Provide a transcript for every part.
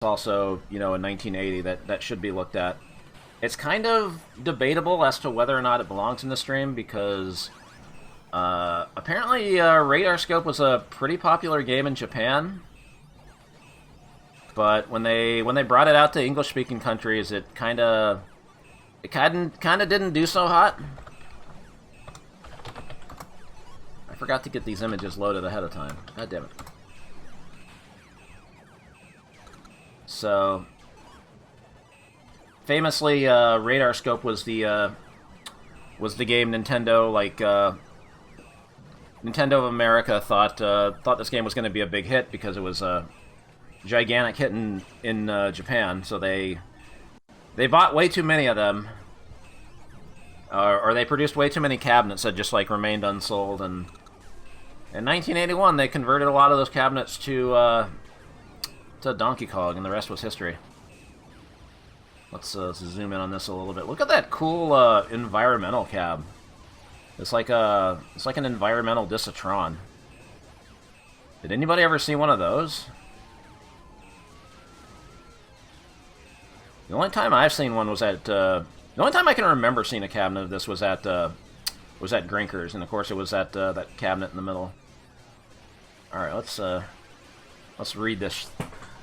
also, you know, in 1980 that should be looked at. It's kind of debatable as to whether or not it belongs in the stream because apparently Radar Scope was a pretty popular game in Japan, but when they brought it out to English-speaking countries, it kind of didn't do so hot. I forgot to get these images loaded ahead of time. God damn it. So, famously, Radar Scope was the game Nintendo, like, Nintendo of America thought this game was going to be a big hit because it was a gigantic hit in Japan. So they bought way too many of them, or they produced way too many cabinets that just like remained unsold. And in 1981, they converted a lot of those cabinets to Donkey Kong, and the rest was history. Let's zoom in on this a little bit. Look at that cool environmental cab. It's like an environmental Discitron. Did anybody ever see one of those? The only time I've seen one was at the only time I can remember seeing a cabinet of this was at Grinkers, and of course it was at that cabinet in the middle. All right, let's read this.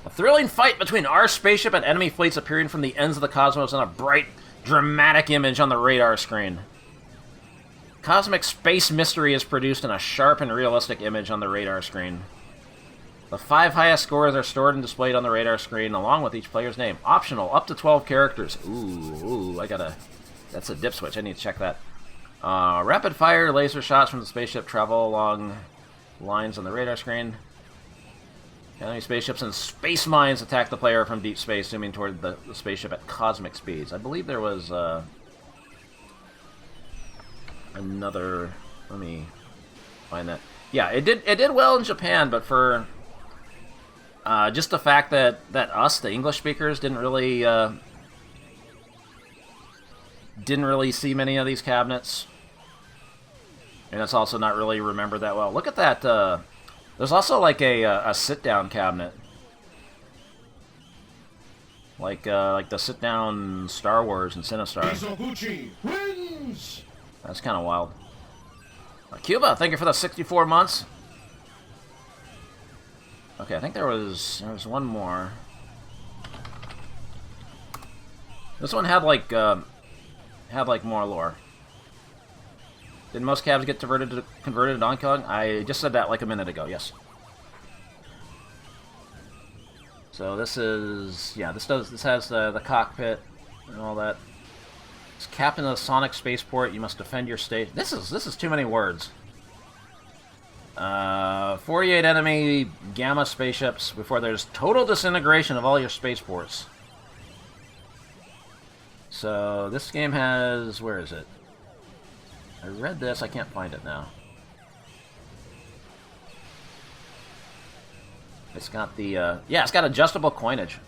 A thrilling fight between our spaceship and enemy fleets appearing from the ends of the cosmos in a bright, dramatic image on the radar screen. Cosmic space mystery is produced in a sharp and realistic image on the radar screen. The 5 highest scores are stored and displayed on the radar screen, along with each player's name. Optional, up to 12 characters. Ooh, that's a dip switch. I need to check that. Rapid-fire laser shots from the spaceship travel along lines on the radar screen. Enemy spaceships and space mines attack the player from deep space, zooming toward the spaceship at cosmic speeds. I believe there was another. Let me find that. Yeah, it did well in Japan, but for just the fact that us, the English speakers, didn't really see many of these cabinets, and it's also not really remembered that well. Look at that. There's also like a sit-down cabinet, like the sit-down Star Wars and Sinistar. Mizoguchi wins! That's kind of wild. Cuba, thank you for the 64 months. Okay, I think there was one more. This one had like more lore. Did most cabs get converted to Donkey Kong? I just said that like a minute ago, yes. So this is, yeah, this has the cockpit and all that. It's captain of the Sonic Spaceport. You must defend your state. This is too many words. 48 enemy Gamma spaceships before there's total disintegration of all your spaceports. So this game has, where is it? I read this, I can't find it now. It's got the, yeah, it's got adjustable coinage.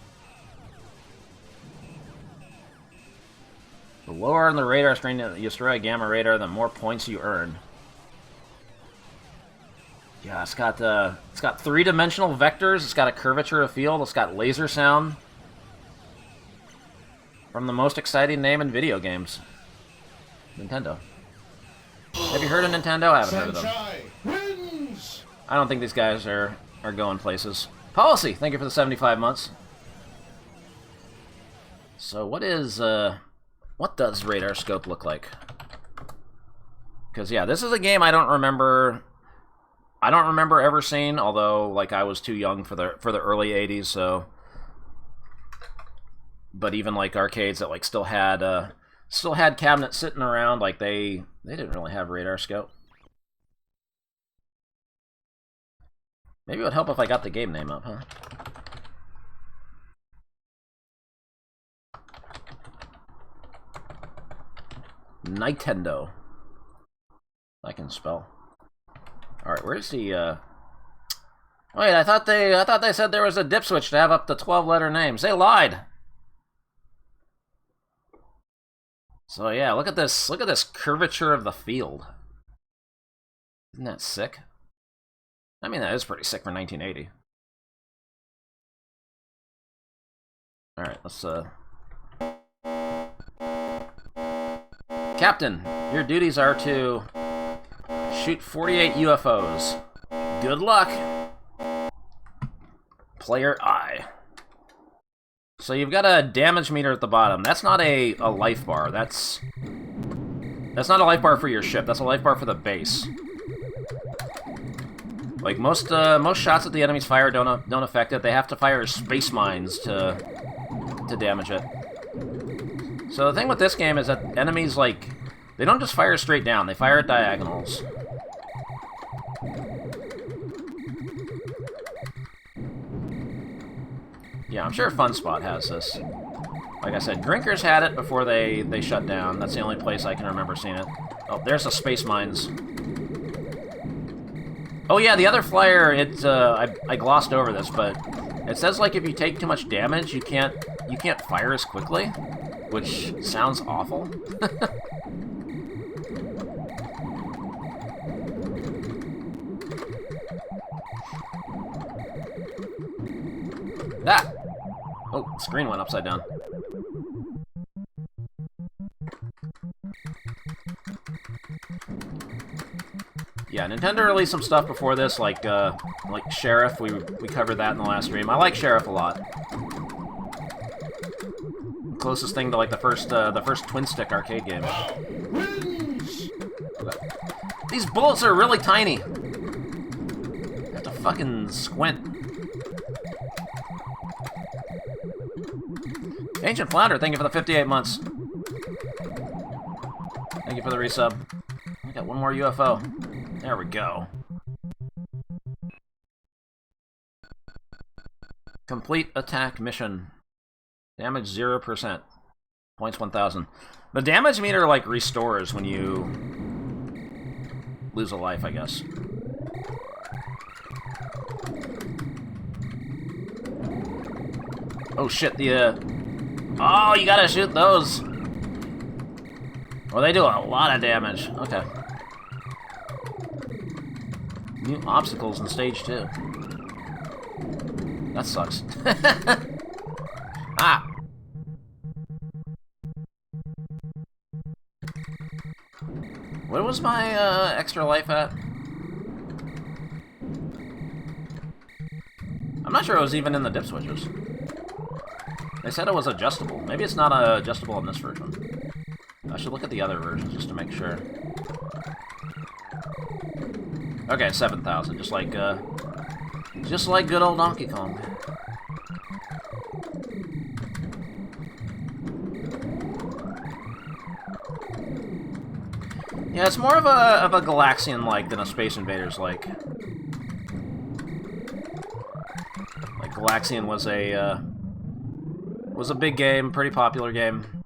The lower on the radar screen you destroy a gamma radar, the more points you earn. Yeah, it's got three-dimensional vectors, it's got a curvature of field, it's got laser sound. From the most exciting name in video games. Nintendo. Have you heard of Nintendo? I haven't heard of them. Wins! I don't think these guys are going places. Policy, thank you for the 75 months. So what does Radar Scope look like? Because yeah, this is a game I don't remember ever seeing, although like I was too young for the early 80s, so. But even like arcades that like still had cabinets sitting around, like they didn't really have Radar Scope. Maybe it would help if I got the game name up, huh? Nintendo. I can spell. All right, where's the? Wait, I thought they said there was a dip switch to have up to 12-letter names. They lied. So yeah, look at this. Look at this curvature of the field. Isn't that sick? I mean, that is pretty sick for 1980. Alright, let's, Captain, your duties are to shoot 48 UFOs. Good luck! Player I. So you've got a damage meter at the bottom. That's not a life bar. That's not a life bar for your ship. That's a life bar for the base. Like, most shots that the enemies fire don't affect it. They have to fire space mines to damage it. So the thing with this game is that enemies, like, they don't just fire straight down. They fire at diagonals. Yeah, I'm sure FunSpot has this. Like I said, Grinkers had it before they shut down. That's the only place I can remember seeing it. Oh, there's the space mines. Oh yeah, the other flyer, I glossed over this, but it says, like, if you take too much damage, you can't fire as quickly, which sounds awful. Ah! Oh, the screen went upside down. Yeah, Nintendo released some stuff before this, like Sheriff. We covered that in the last stream. I like Sheriff a lot. Closest thing to, like, the first twin stick arcade game. These bullets are really tiny. I have to fucking squint. Ancient Flounder, thank you for the 58 months. Thank you for the resub. I got one more UFO. There we go. Complete attack mission. Damage 0%. Points 1,000. The damage meter, like, restores when you lose a life, I guess. Oh shit, oh, you gotta shoot those! Well, they do a lot of damage. Okay. New obstacles in stage 2. That sucks. Ah! What was my extra life at? I'm not sure it was even in the dip switches. They said it was adjustable. Maybe it's not adjustable in this version. I should look at the other versions just to make sure. Okay, 7,000, just like good old Donkey Kong. Yeah, it's more of a Galaxian-like than a Space Invaders-like. Like, Galaxian was a big game, pretty popular game.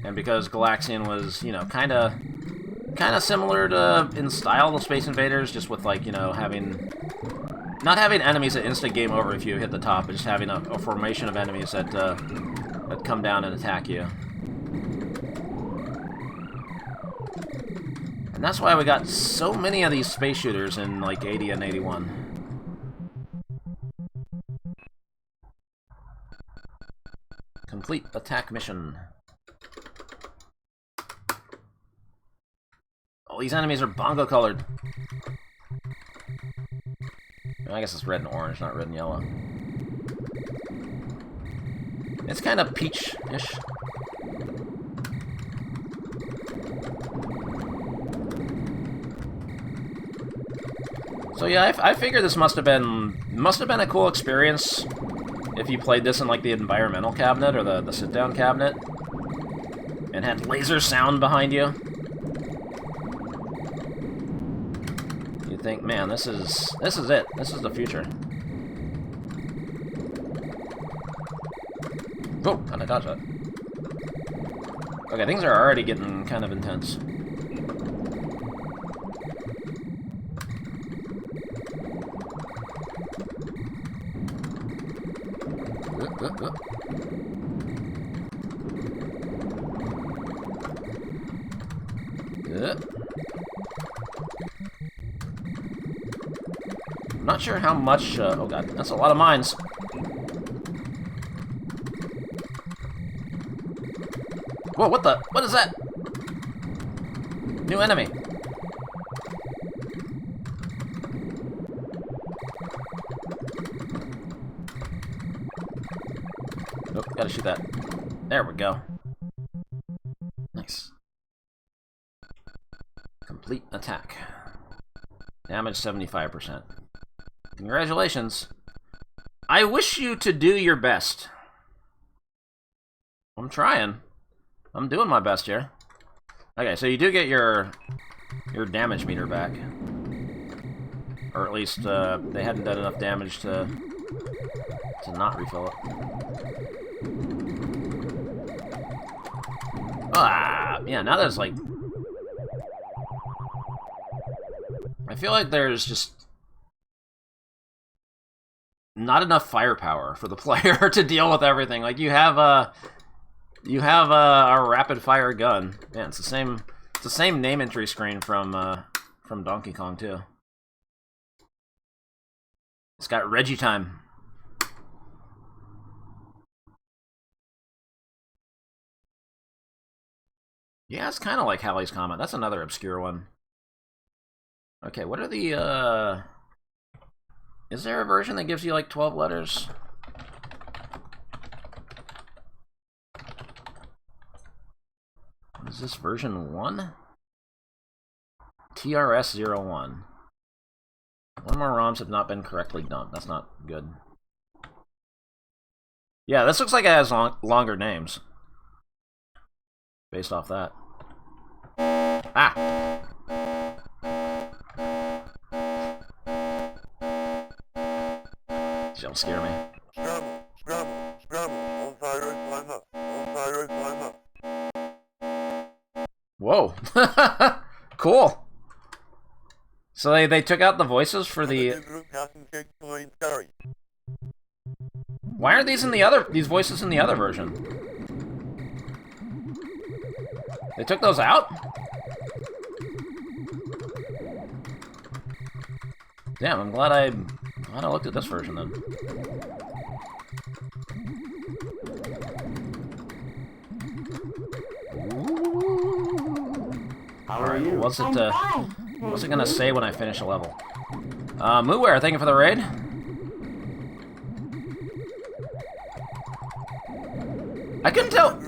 And because Galaxian was, you know, kind of similar to, in style, to Space Invaders, just with, like, you know, not having enemies that instant game over if you hit the top, but just having a formation of enemies that come down and attack you. And that's why we got so many of these space shooters in, like, 80 and 81. Complete attack mission. Oh, these enemies are bongo colored. I guess it's red and orange, not red and yellow. It's kind of peach-ish. So yeah, I figure this must have been a cool experience if you played this in, like, the environmental cabinet or the sit-down cabinet and had laser sound behind you. You'd think, man, this is it. This is the future. Oh, kinda dodged that. Okay, things are already getting kind of intense. I'm not sure how much, oh god, that's a lot of mines. Whoa, what the? What is that? New enemy. Nope, gotta shoot that. There we go. Nice. Complete attack. Damage 75%. Congratulations. I wish you to do your best. I'm trying. I'm doing my best here. Okay, so you do get your damage meter back. Or at least they hadn't done enough damage to not refill it. Ah, yeah, now there's like... I feel like there's just not enough firepower for the player to deal with everything. Like, you have a rapid fire gun. Yeah, it's the same name entry screen from Donkey Kong too. It's got Reggie time. Yeah, it's kind of like Halley's Comet. That's another obscure one. Okay, what are the, is there a version that gives you, like, 12 letters? Is this version 1? TRS-01. One more ROMs have not been correctly dumped. That's not good. Yeah, this looks like it has longer names. Based off that. Ah! Don't scare me. Scramble, scramble, scramble. All fighters climb up. All fighters climb up. Whoa. Cool. So they took out the voices for the... Why aren't these voices in the other version? They took those out? Damn, I'm glad I looked at this version then. How are you? What's it gonna say when I finish a level? Mooware, thank you for the raid. I couldn't tell.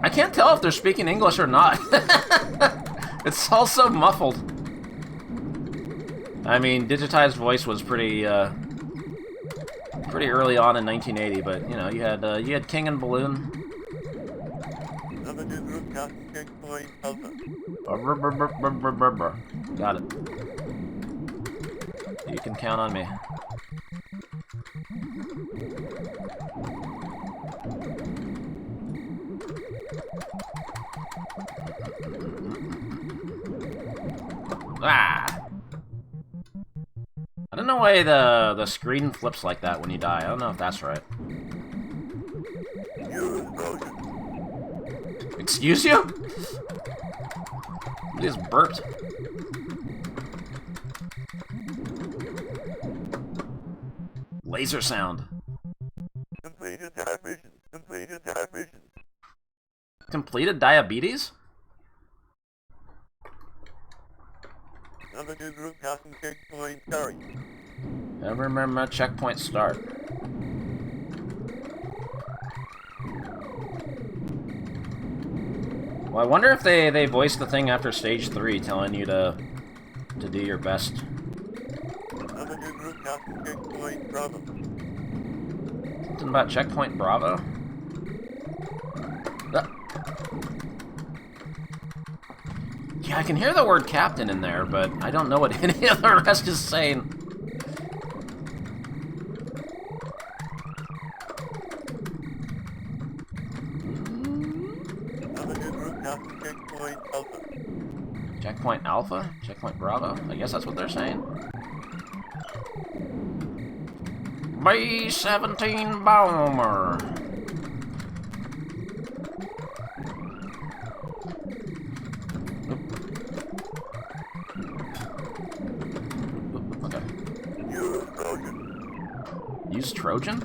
I can't tell if they're speaking English or not. It's all so muffled. I mean, digitized voice was pretty early on in 1980, but you know, you had King and Balloon. Got it. You can count on me. Ah! I don't know why the screen flips like that when you die. I don't know if that's right. Excuse you? You just burped. Laser sound. Completed diabetes. Completed diabetes. Completed diabetes? Another new group passing checkpoint start. Never remember checkpoint start. Well, I wonder if they voiced the thing after stage 3 telling you to do your best. Another new group passing checkpoint Bravo. Something about checkpoint Bravo? Yeah, I can hear the word captain in there, but I don't know what any of the rest is saying. Another new group passing checkpoint Alpha. Checkpoint Alpha? Checkpoint Bravo? I guess that's what they're saying. B-17 Bomber. Okay. Use Trojan. Use Trojan?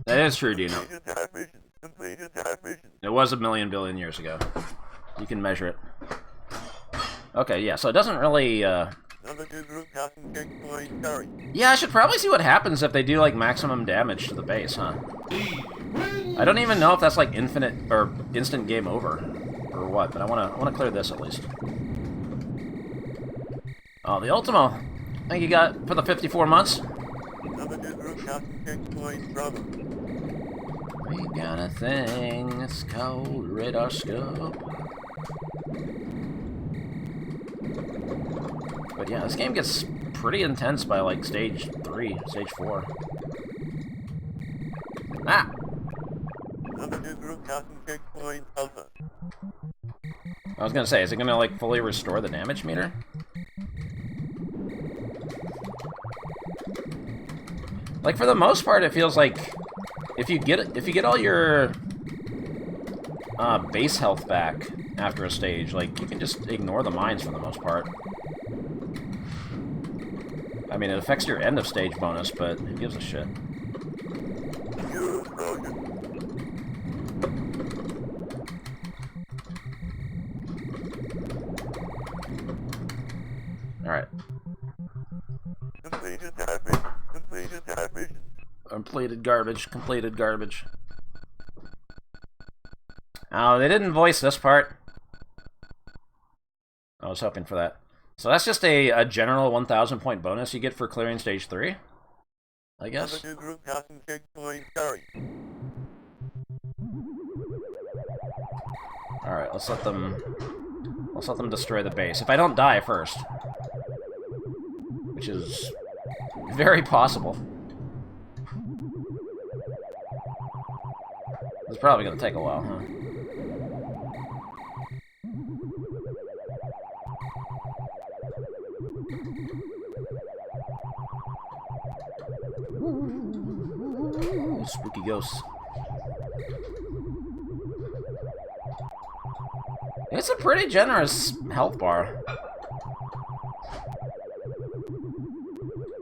That is true, Dino. Completed that mission. Completed that mission. It was 1,000,000 billion years ago. You can measure it. Okay, yeah, so it doesn't really, Number 2 group passing checkpoint carry. Yeah, I should probably see what happens if they do, like, maximum damage to the base, huh? I don't even know if that's, like, infinite, or instant game over, or what, but I wanna clear this at least. Oh, the Ultimo. I think you got for the 54 months. Number 2 group passing checkpoint Bravo. We got a thing, it's called Radar Scope. But yeah, this game gets pretty intense by like stage 3, stage 4. Ah! Number 2 group passing checkpoint Alpha. I was gonna say, is it gonna like fully restore the damage meter? Like for the most part, it feels like if you get all your base health back after a stage, like you can just ignore the mines for the most part. I mean, it affects your end of stage bonus, but who gives a shit? Use Roger. Alright. Completed that mission. Completed that mission. Completed garbage. Completed garbage. Oh, they didn't voice this part. I was hoping for that. So that's just a general 1,000 point bonus you get for clearing stage 3? I guess. Number 2 group passing checkpoint carry. Alright, let's let them destroy the base. If I don't die first. Which is very possible. It's probably gonna take a while, huh? Ooh, spooky ghosts. It's a pretty generous health bar.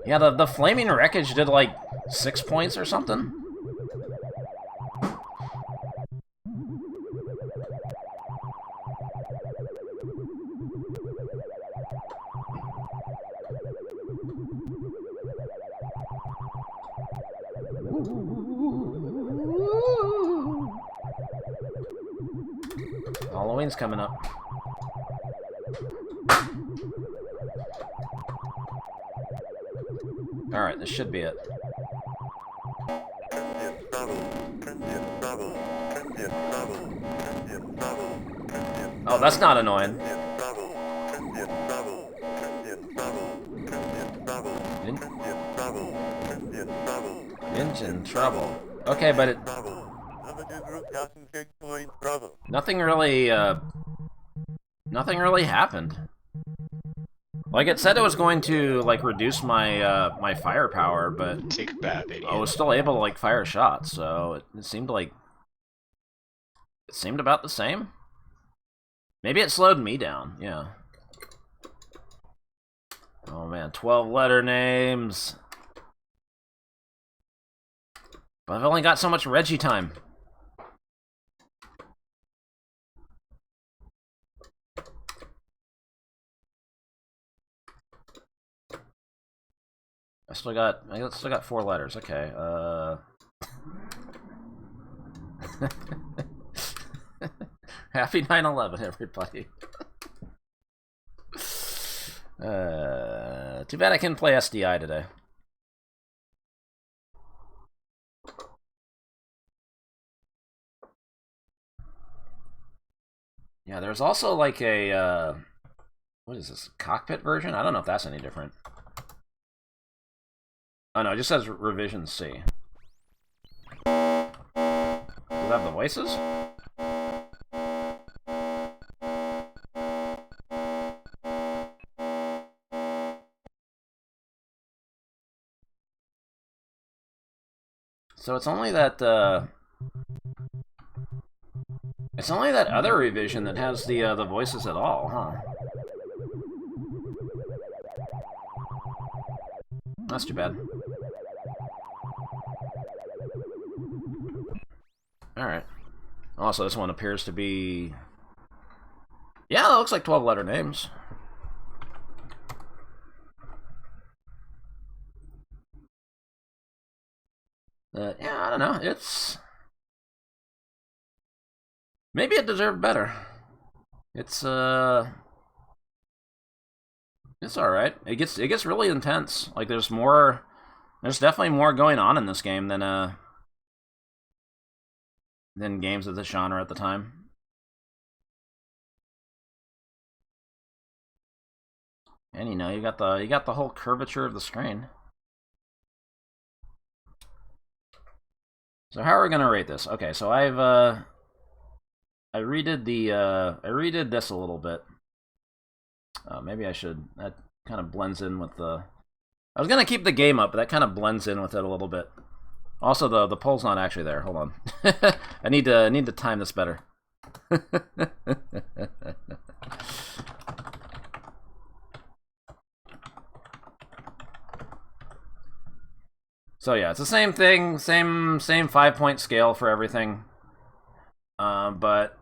Yeah, the flaming wreckage did like 6 points or something. Halloween's coming up. Alright, this should be it. Oh, that's not annoying. Engine trouble. Okay, but it... Nothing really happened. Like, it said it was going to, like, reduce my, my firepower, but... Take a bath, idiot. I was still able to, like, fire shots, so it seemed like... It seemed about the same? Maybe it slowed me down, yeah. Oh man, 12 letter names. But I've only got so much Reggie time. I still got 4 letters. Okay. Happy 9/11, everybody. Too bad I couldn't play SDI today. Yeah, there's also like a what is this? Cockpit version? I don't know if that's any different. Oh no, it just says revision C. Does it have the voices? So it's only that other revision that has the voices at all, huh? That's too bad. Alright. Also, this one appears to be... Yeah, that looks like 12-letter names. Yeah, I don't know. It's... Maybe it deserved better. It's alright. It gets really intense. Like, there's definitely more going on in this game than games of this genre at the time. And you know, you got the whole curvature of the screen. So how are we gonna rate this? Okay, so I redid this a little bit. Maybe I should. That kind of blends in with the... I was gonna keep the game up, but that kind of blends in with it a little bit. Also, the poll's not actually there. Hold on. I need to time this better. So yeah, it's the same thing, same 5-point scale for everything. But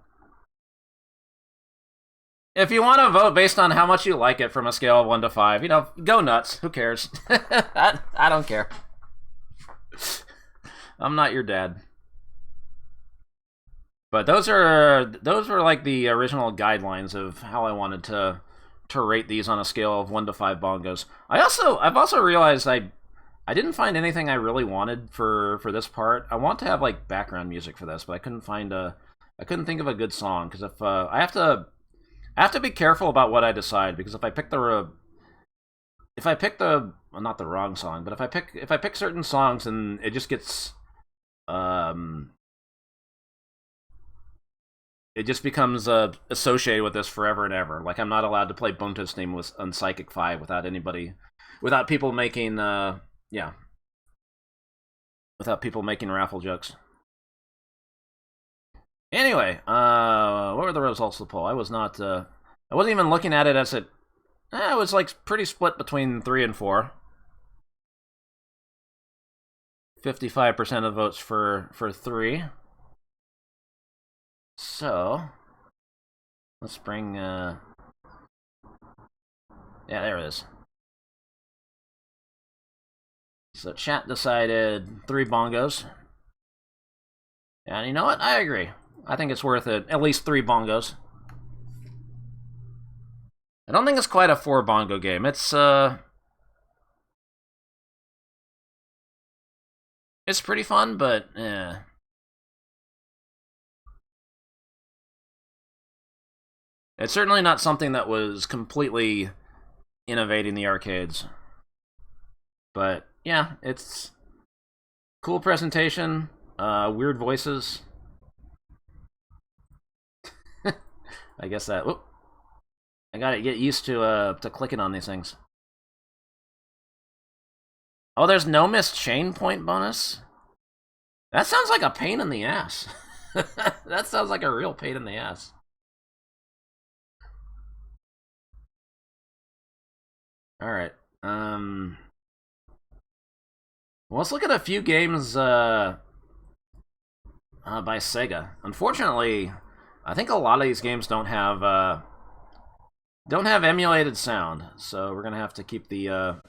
if you want to vote based on how much you like it from a scale of 1 to 5, you know, go nuts. Who cares? I don't care. I'm not your dad. But those were like the original guidelines of how I wanted to rate these on a scale of 1 to 5 bongos. I've also realized I didn't find anything I really wanted for this part. I want to have like background music for this, but I couldn't think of a good song, because if I have to be careful about what I decide, because if I pick the well, not the wrong song, but if I pick certain songs, and it just gets it just becomes associated with this forever and ever. Like, I'm not allowed to play Bunto's theme on Psychic 5 without people making without people making raffle jokes. Anyway, what were the results of the poll? I wasn't even looking at it as it was like pretty split between 3 and 4. 55% of votes for 3. So let's bring yeah, there it is. So chat decided 3 bongos. And you know what? I agree. I think it's worth it. At least 3 bongos. I don't think it's quite a 4 bongo game. It's pretty fun, but it's certainly not something that was completely innovating the arcades. But yeah, it's cool presentation, weird voices. I guess that. Whoop, I gotta get used to clicking on these things. Oh, there's no missed chain point bonus? That sounds like a pain in the ass. That sounds like a real pain in the ass. Alright, let's look at a few games by Sega. Unfortunately, I think a lot of these games don't have emulated sound, so we're gonna have to keep the